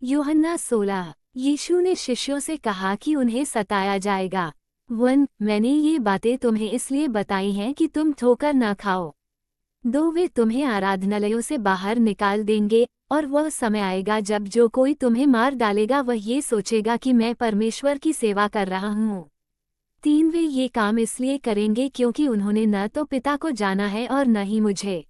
यूहन्ना 16। यीशु ने शिष्यों से कहा कि उन्हें सताया जाएगा। 1 मैंने ये बातें तुम्हें इसलिए बताई हैं कि तुम ठोकर न खाओ। 2 वे तुम्हें आराधनालयों से बाहर निकाल देंगे, और वह समय आएगा जब जो कोई तुम्हें मार डालेगा वह ये सोचेगा कि मैं परमेश्वर की सेवा कर रहा हूँ। 3 वे ये काम इसलिए करेंगे क्योंकि उन्होंने न तो पिता को जाना है और न ही मुझे।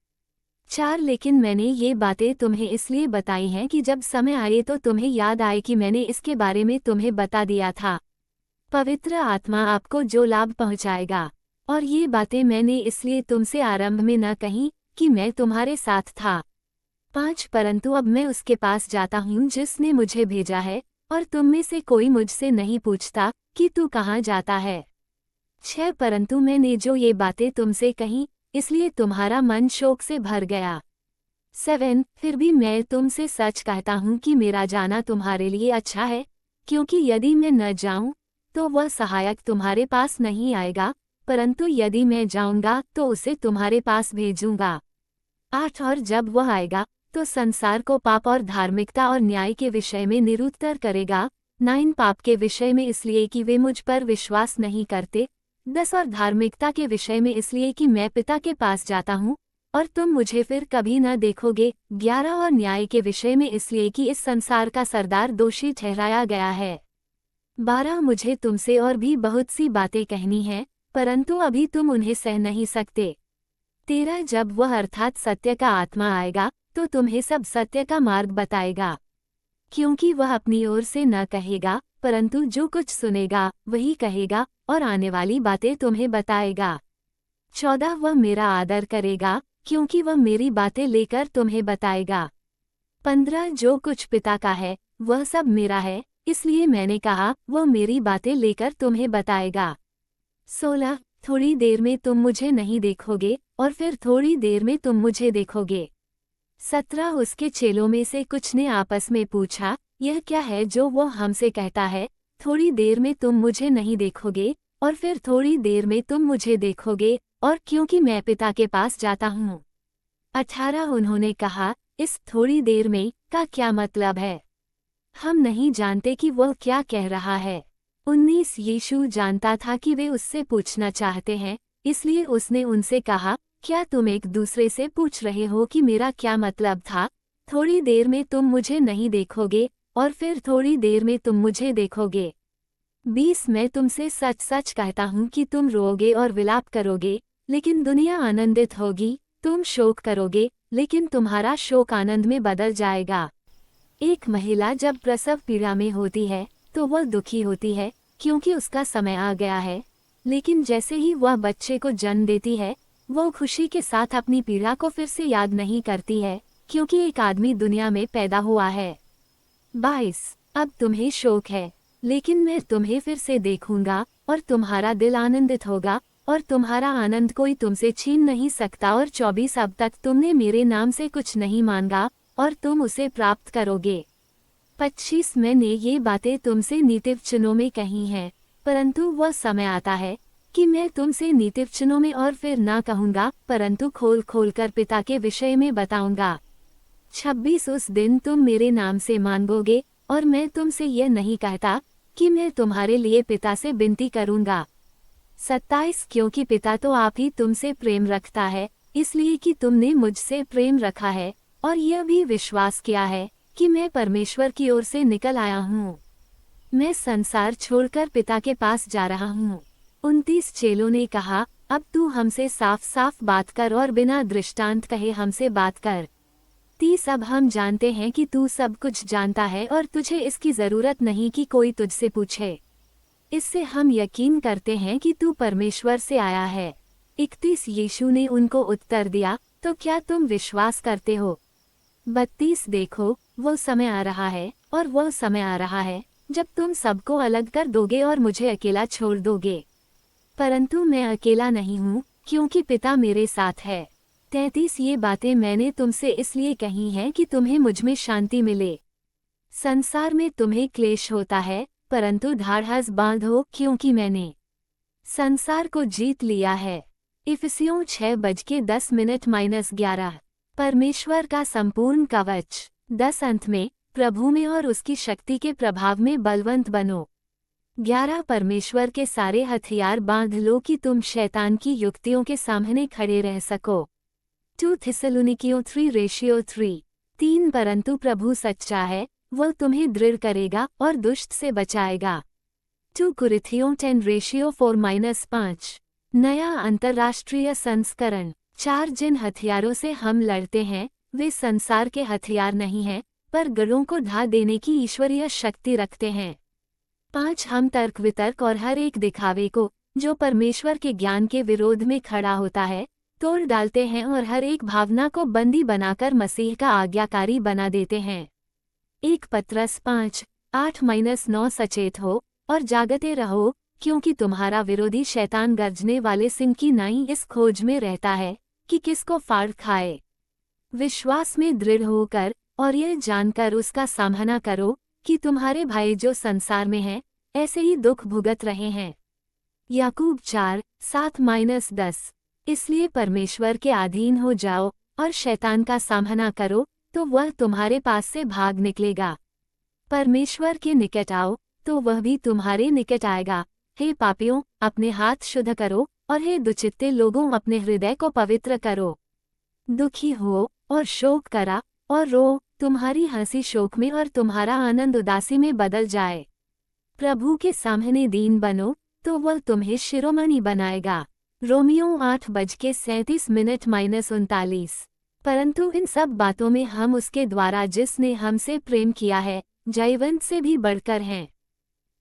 4 लेकिन मैंने ये बातें तुम्हें इसलिए बताई हैं कि जब समय आए तो तुम्हें याद आए कि मैंने इसके बारे में तुम्हें बता दिया था। पवित्र आत्मा आपको जो लाभ पहुंचाएगा। और ये बातें मैंने इसलिए तुमसे आरंभ में न कही कि मैं तुम्हारे साथ था। 5 परंतु अब मैं उसके पास जाता हूँ जिसने मुझे भेजा है, और तुम में से कोई मुझसे नहीं पूछता कि तू कहाँ जाता है। 6 परंतु मैंने जो ये बातें तुमसे कही इसलिए तुम्हारा मन शोक से भर गया। 7 फिर भी मैं तुमसे सच कहता हूँ कि मेरा जाना तुम्हारे लिए अच्छा है, क्योंकि यदि मैं न जाऊँ तो वह सहायक तुम्हारे पास नहीं आएगा, परंतु यदि मैं जाऊँगा तो उसे तुम्हारे पास भेजूँगा। 8 और जब वह आएगा तो संसार को पाप और धार्मिकता और न्याय के विषय में निरुत्तर करेगा। 9 पाप के विषय में इसलिए कि वे मुझ पर विश्वास नहीं करते। 10 और धार्मिकता के विषय में इसलिए कि मैं पिता के पास जाता हूँ और तुम मुझे फिर कभी न देखोगे। 11 और न्याय के विषय में इसलिए कि इस संसार का सरदार दोषी ठहराया गया है। 12 मुझे तुमसे और भी बहुत सी बातें कहनी हैं, परंतु अभी तुम उन्हें सह नहीं सकते। 13 जब वह अर्थात सत्य का आत्मा आएगा तो तुम्हें सब सत्य का मार्ग बताएगा, क्योंकि वह अपनी ओर से न कहेगा, परंतु जो कुछ सुनेगा वही कहेगा और आने वाली बातें तुम्हें बताएगा। 14 वह मेरा आदर करेगा, क्योंकि वह मेरी बातें लेकर तुम्हें बताएगा। 15 जो कुछ पिता का है वह सब मेरा है, इसलिए मैंने कहा वह मेरी बातें लेकर तुम्हें बताएगा। 16 थोड़ी देर में तुम मुझे नहीं देखोगे और फिर थोड़ी देर में तुम मुझे देखोगे। 17 उसके चेलों में से कुछ ने आपस में पूछा, यह क्या है जो वो हमसे कहता है, थोड़ी देर में तुम मुझे नहीं देखोगे और फिर थोड़ी देर में तुम मुझे देखोगे, और क्योंकि मैं पिता के पास जाता हूँ। 18 उन्होंने कहा, इस थोड़ी देर में का क्या मतलब है? हम नहीं जानते कि वह क्या कह रहा है। 19 यीशु जानता था कि वे उससे पूछना चाहते हैं, इसलिए उसने उनसे कहा, क्या तुम एक दूसरे से पूछ रहे हो कि मेरा क्या मतलब था? थोड़ी देर में तुम मुझे नहीं देखोगे और फिर थोड़ी देर में तुम मुझे देखोगे। 20 मैं तुमसे सच सच कहता हूँ कि तुम रोओगे और विलाप करोगे, लेकिन दुनिया आनंदित होगी। तुम शोक करोगे, लेकिन तुम्हारा शोक आनंद में बदल जाएगा। एक महिला जब प्रसव पीड़ा में होती है तो वह दुखी होती है, क्योंकि उसका समय आ गया है, लेकिन जैसे ही वह बच्चे को जन्म देती है वो खुशी के साथ अपनी पीड़ा को फिर से याद नहीं करती है, क्योंकि एक आदमी दुनिया में पैदा हुआ है। 22 अब तुम्हें शोक है, लेकिन मैं तुम्हें फिर से देखूंगा और तुम्हारा दिल आनंदित होगा और तुम्हारा आनंद कोई तुमसे छीन नहीं सकता। और 24 अब तक तुमने मेरे नाम से कुछ नहीं मांगा और तुम उसे प्राप्त करोगे। 25 मैंने ये बातें तुमसे नीतिवचनों में कही हैं, परंतु वह समय आता है कि मैं तुमसे नीतिवचनों में और फिर ना कहूँगा, परंतु खोल खोल कर पिता के विषय में बताऊंगा। 26 उस दिन तुम मेरे नाम से मांगोगे और मैं तुमसे यह नहीं कहता कि मैं तुम्हारे लिए पिता से विनती करूंगा। 27 क्योंकि पिता तो आप ही तुमसे प्रेम रखता है, इसलिए कि तुमने मुझसे प्रेम रखा है और यह भी विश्वास किया है कि मैं परमेश्वर की ओर से निकल आया हूँ। मैं संसार छोड़कर पिता के पास जा रहा हूँ। 29 चेलों ने कहा, अब तू हमसे साफ साफ बात कर और बिना दृष्टांत कहे हमसे बात कर। 30 अब हम जानते हैं कि तू सब कुछ जानता है और तुझे इसकी जरूरत नहीं कि कोई तुझसे पूछे। इससे हम यकीन करते हैं कि तू परमेश्वर से आया है। 31 यीशु ने उनको उत्तर दिया, तो क्या तुम विश्वास करते हो? 32 देखो वो समय आ रहा है और वह समय आ रहा है जब तुम सबको अलग कर दोगे और मुझे अकेला छोड़ दोगे, परंतु मैं अकेला नहीं हूँ, क्योंकि पिता मेरे साथ है। 33 ये बातें मैंने तुमसे इसलिए कही हैं कि तुम्हें मुझमें शांति मिले। संसार में तुम्हें क्लेश होता है, परंतु धाड़स बांधो, क्योंकि मैंने संसार को जीत लिया है। इफिसियों 6:10-11 परमेश्वर का संपूर्ण कवच। 10 अंत में प्रभु में और उसकी शक्ति के प्रभाव में बलवंत बनो। 11 परमेश्वर के सारे हथियार बांध लो कि तुम शैतान की युक्तियों के सामने खड़े रह सको। 2 थिस्सलुनीकियों 3:3। 3 परंतु प्रभु सच्चा है, वह तुम्हें दृढ़ करेगा और दुष्ट से बचाएगा। 2 कुरिन्थियों 10:4-5। नया अंतर्राष्ट्रीय संस्करण। 4 जिन हथियारों से हम लड़ते हैं वे संसार के हथियार नहीं हैं, पर गढ़ों को ढा देने की ईश्वरीय शक्ति रखते हैं। 5 हम तर्क वितर्क और हर एक दिखावे को, जो परमेश्वर के ज्ञान के विरोध में खड़ा होता है, तोड़ डालते हैं और हर एक भावना को बंदी बनाकर मसीह का आज्ञाकारी बना देते हैं। 1 पतरस 5:8-9 सचेत हो और जागते रहो, क्योंकि तुम्हारा विरोधी शैतान गरजने वाले सिंह की नाई इस खोज में रहता है कि किसको फाड़ खाए। विश्वास में दृढ़ होकर और यह जानकर उसका सामना करो कि तुम्हारे भाई जो संसार में हैं, ऐसे ही दुख भुगत रहे हैं। याकूब 4:7-10। इसलिए परमेश्वर के अधीन हो जाओ और शैतान का सामना करो, तो वह तुम्हारे पास से भाग निकलेगा। परमेश्वर के निकट आओ, तो वह भी तुम्हारे निकट आएगा। हे पापियों, अपने हाथ शुद्ध करो, और हे दुचित्ते लोगों, अपने हृदय को पवित्र करो। दुखी हो और शोक करा और रो, तुम्हारी हंसी शोक में और तुम्हारा आनंद उदासी में बदल जाए। प्रभु के सामने दीन बनो, तो वह तुम्हें शिरोमणि बनाएगा। रोमियो 8:37-39। परंतु इन सब बातों में हम उसके द्वारा जिसने हमसे प्रेम किया है, जयवंत से भी बढ़कर हैं।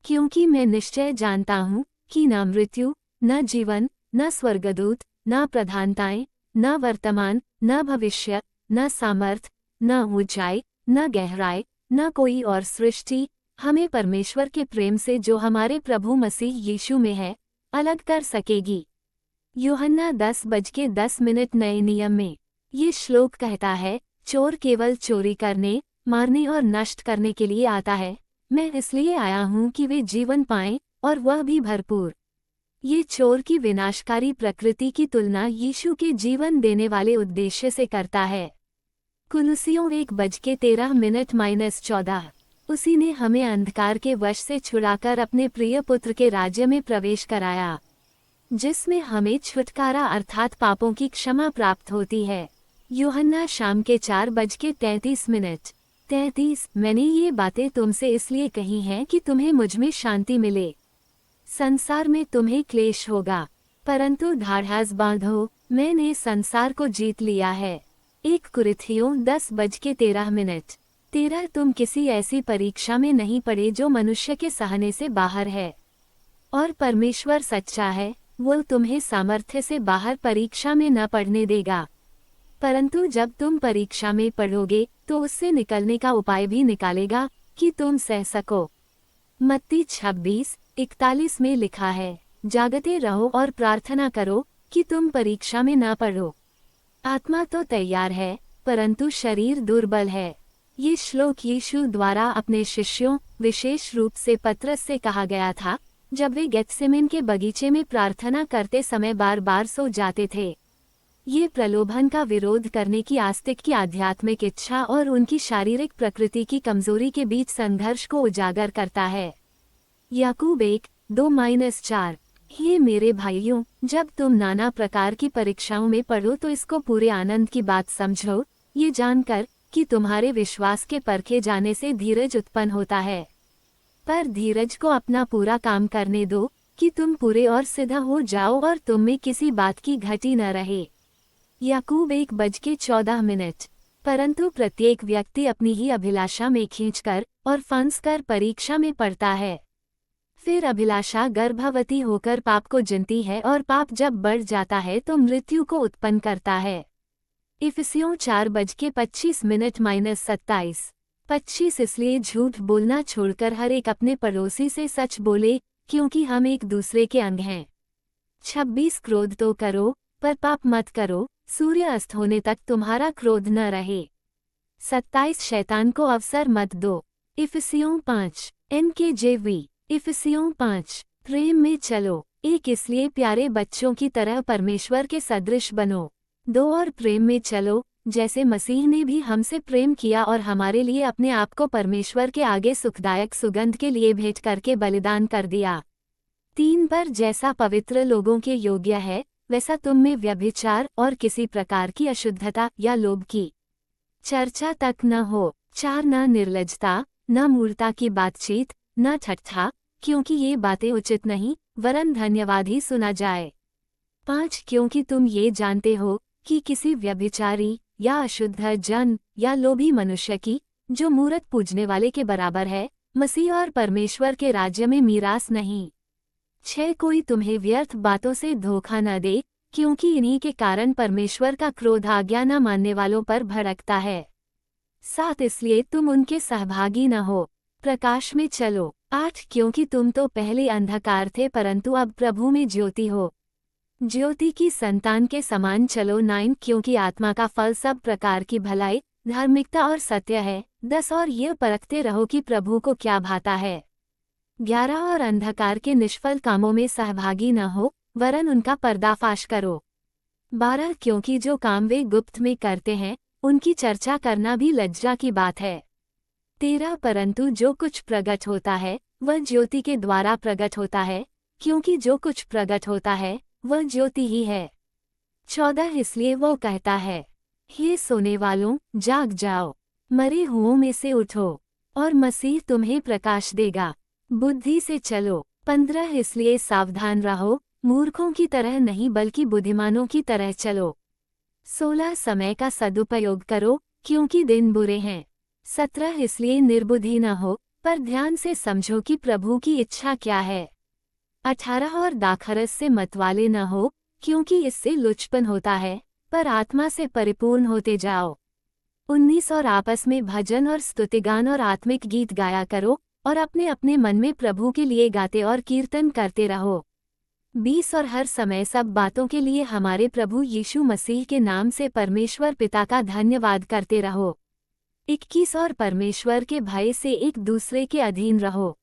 क्योंकि मैं निश्चय जानता हूँ कि न मृत्यु, न जीवन, न स्वर्गदूत, न प्रधानताएं, न वर्तमान, न भविष्य, न सामर्थ, न ऊंचाई, न गहराई, न कोई और सृष्टि हमें परमेश्वर के प्रेम से जो हमारे प्रभु मसीह यीशु में है, अलग कर सकेगी। यूहन्ना 10:10 नए नियम में ये श्लोक कहता है, चोर केवल चोरी करने, मारने और नष्ट करने के लिए आता है, मैं इसलिए आया हूँ कि वे जीवन पाएं और वह भी भरपूर। ये चोर की विनाशकारी प्रकृति की तुलना यीशु के जीवन देने वाले उद्देश्य से करता है। कुलुसियों 1:13-14। उसी ने हमें अंधकार के वश से छुड़ाकर अपने प्रिय पुत्र के राज्य में प्रवेश कराया, जिसमें हमें छुटकारा अर्थात पापों की क्षमा प्राप्त होती है। यूहन्ना शाम के 4:33। 33 मैंने ये बातें तुमसे इसलिए कही हैं कि तुम्हें मुझमें शांति मिले। संसार में तुम्हें क्लेश होगा, परंतु ढाढ़स बांधो, मैंने संसार को जीत लिया है। 1 कुरिन्थियों 10:13। 13 तुम किसी ऐसी परीक्षा में नहीं पड़े जो मनुष्य के सहने से बाहर है, और परमेश्वर सच्चा है, वो तुम्हें सामर्थ्य से बाहर परीक्षा में न पड़ने देगा। परंतु जब तुम परीक्षा में पड़ोगे तो उससे निकलने का उपाय भी निकालेगा कि तुम सह सको। मत्ती 26:41 में लिखा है, जागते रहो और प्रार्थना करो कि तुम परीक्षा में न पड़ो। आत्मा तो तैयार है, परंतु शरीर दुर्बल है। ये श्लोक यीशु द्वारा अपने शिष्यों, विशेष रूप से पतरस से कहा गया था, जब वे गेत्सेमन के बगीचे में प्रार्थना करते समय बार बार सो जाते थे। ये प्रलोभन का विरोध करने की आस्तिक की आध्यात्मिक इच्छा और उनकी शारीरिक प्रकृति की कमजोरी के बीच संघर्ष को उजागर करता है। याकूब 1:2-4। ये मेरे भाइयों, जब तुम नाना प्रकार की परीक्षाओं में पढ़ो तो इसको पूरे आनंद की बात समझो, ये जानकर कि तुम्हारे विश्वास के परखे जाने से धीरज उत्पन्न होता है। पर धीरज को अपना पूरा काम करने दो कि तुम पूरे और सिद्ध हो जाओ और तुम में किसी बात की घटी न रहे। याकूब 1:14। परंतु प्रत्येक व्यक्ति अपनी ही अभिलाषा में खींचकर और फंसकर परीक्षा में पड़ता है। फिर अभिलाषा गर्भवती होकर पाप को जनती है, और पाप जब बढ़ जाता है तो मृत्यु को उत्पन्न करता है। इफिसियों 4:25-27। 25 इसलिए झूठ बोलना छोड़कर हर एक अपने पड़ोसी से सच बोले, क्योंकि हम एक दूसरे के अंग हैं। 26 क्रोध तो करो, पर पाप मत करो, सूर्य अस्त होने तक तुम्हारा क्रोध न रहे। 27 शैतान को अवसर मत दो। इफिसियों 5 NKJV। इफिसियों 5 प्रेम में चलो। 1 इसलिए प्यारे बच्चों की तरह परमेश्वर के सदृश बनो। 2 और प्रेम में चलो, जैसे मसीह ने भी हमसे प्रेम किया और हमारे लिए अपने आप को परमेश्वर के आगे सुखदायक सुगंध के लिए भेंट करके बलिदान कर दिया। 3 पर जैसा पवित्र लोगों के योग्य है, वैसा तुम में व्यभिचार और किसी प्रकार की अशुद्धता या लोभ की चर्चा तक न हो। 4 न निर्लज्जता, न मूर्ता की बातचीत, न ठट्ठा, क्योंकि ये बातें उचित नहीं, वरन धन्यवाद ही सुना जाए। 5 क्योंकि तुम ये जानते हो कि किसी व्यभिचारी या अशुद्ध जन या लोभी मनुष्य की, जो मूरत पूजने वाले के बराबर है, मसीह और परमेश्वर के राज्य में मीरास नहीं। 6 कोई तुम्हें व्यर्थ बातों से धोखा न दे, क्योंकि इन्हीं के कारण परमेश्वर का क्रोध आज्ञा न मानने वालों पर भड़कता है। 7 इसलिए तुम उनके सहभागी न हो, प्रकाश में चलो। 8 क्योंकि तुम तो पहले अंधकार थे परंतु अब प्रभु में ज्योति हो, ज्योति की संतान के समान चलो। 9 क्योंकि आत्मा का फल सब प्रकार की भलाई, धार्मिकता और सत्य है। 10 और ये परखते रहो कि प्रभु को क्या भाता है। 11 और अंधकार के निष्फल कामों में सहभागी न हो, वरन उनका पर्दाफाश करो। 12 क्योंकि जो काम वे गुप्त में करते हैं, उनकी चर्चा करना भी लज्जा की बात है। 13 परंतु जो कुछ प्रकट होता है, वह ज्योति के द्वारा प्रकट होता है, क्योंकि जो कुछ प्रकट होता है, वह ज्योति ही है। 14 इसलिए वो कहता है, हे सोने वालों, जाग जाओ, मरे हुओं में से उठो, और मसीह तुम्हें प्रकाश देगा। बुद्धि से चलो। 15 इसलिए सावधान रहो, मूर्खों की तरह नहीं बल्कि बुद्धिमानों की तरह चलो। 16 समय का सदुपयोग करो, क्योंकि दिन बुरे हैं। 17 इसलिए निर्बुद्धि न हो, पर ध्यान से समझो कि प्रभु की इच्छा क्या है। 18 और दाखरस से मतवाले न हो, क्योंकि इससे लुचपन होता है, पर आत्मा से परिपूर्ण होते जाओ। 19 और आपस में भजन और स्तुतिगान और आत्मिक गीत गाया करो, और अपने अपने मन में प्रभु के लिए गाते और कीर्तन करते रहो। 20 और हर समय सब बातों के लिए हमारे प्रभु यीशु मसीह के नाम से परमेश्वर पिता का धन्यवाद करते रहो। 21 और परमेश्वर के भय से एक दूसरे के अधीन रहो।